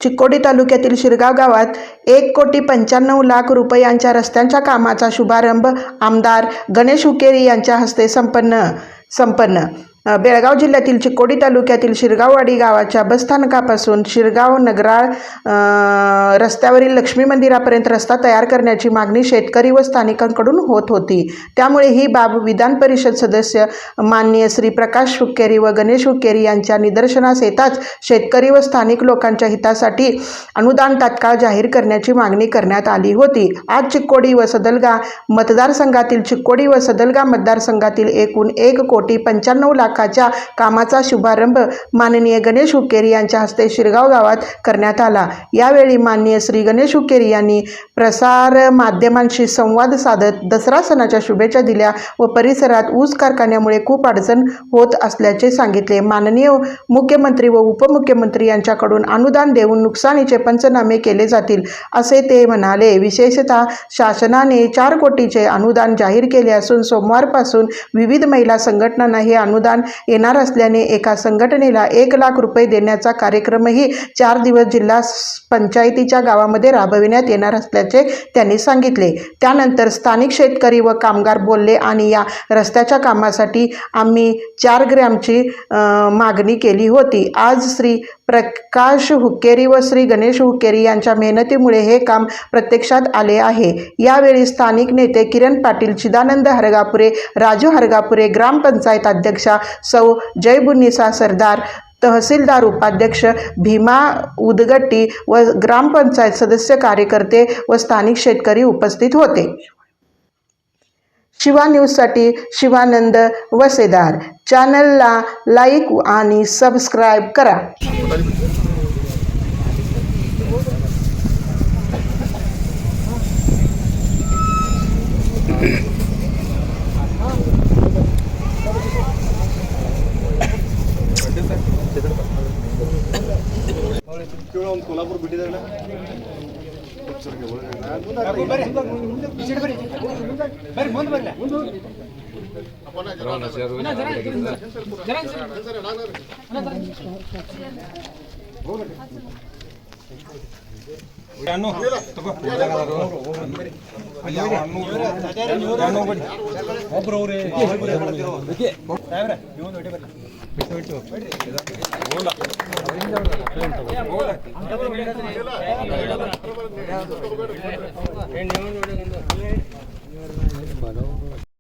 चिक्कोडी तालुक्यातील शिरगाव गावात 1,95,00,000 रुपयांच्या रस्त्यांच्या कामाचा शुभारंभ आमदार गणेश हुक्केरी यांच्या हस्ते संपन्न। बेळगाव जिल्ह्यातील चिक्कोडी तालुक्यातील शिरगाववाडी गावाच्या बसस्थानकापासून शिरगाव नगराळ रस्त्यावरील लक्ष्मी मंदिरापर्यंत रस्ता तयार करण्याची मागणी शेतकरी व स्थानिकांकडून होत होती। त्यामुळे ही बाब विधान परिषद सदस्य माननीय श्री प्रकाश हुक्केरी व गणेश हुक्केरी यांच्या निदर्शनास येताच शेतकरी व स्थानिक लोकांच्या हितासाठी अनुदान तात्काळ जाहीर करण्याची मागणी करण्यात आली होती। आज चिक्कोडी व सदलगा मतदारसंघातील चिक्कोडी व सदलगा मतदारसंघातील एकूण 1,95,00,000 कामाचा शुभारंभ माननीय गणेश हुक्केरी यांच्या हस्ते शिरगाव गावात करण्यात आला। यावेळी माननीय श्री गणेश हुक्केरी यांनी प्रसार माध्यमांशी संवाद साधत दसरा सणाच्या शुभेच्छा दिल्या व परिसरात ऊस कारखान्यामुळे खूप अडचण होत असल्याचे सांगितले। माननीय मुख्यमंत्री व उपमुख्यमंत्री यांच्याकडून अनुदान देऊन नुकसानीचे पंचनामे केले जातील असे ते म्हणाले। विशेषतः शासनाने 4 कोटीचे अनुदान जाहीर केले असून सोमवारपासून विविध महिला संघटनांना हे अनुदान येणार असल्याने एका संघटनेला 1,00,000 रुपये देण्याचा कार्यक्रमही 4 दिवस जिल्हा पंचायतीच्या गावामध्ये राबविण्यात येणार असल्याचे त्यांनी सांगितले। त्यानंतर स्थानिक शेतकरी व कामगार बोलले आणि या रस्त्याच्या कामासाठी आम्ही 4 ग्रॅमची मागणी केली होती। आज श्री प्रकाश हुक्केरी व श्री गणेश हुक्केरी यांच्या मेहनतीमुळे हे काम प्रत्यक्षात आले आहे। यावेळी स्थानिक नेते किरण पाटील, चिदानंद हरगापुरे, राजू हरगापुरे, ग्रामपंचायत अध्यक्षा सौ जयबुन्निसा सरदार, तहसीलदार उपाध्यक्ष भीमा उदगट्टी व ग्रामपंचायत सदस्य, कार्यकर्ते व स्थानिक शेतकरी उपस्थित होते। शिवा न्यूजसाठी शिवानंद वसेदार। चॅनलला लाईक आणि सबस्क्राईब करा। कोल्हापूर बिಟ್ಟಿದ್ದಾರೆ ಒಬ್ರು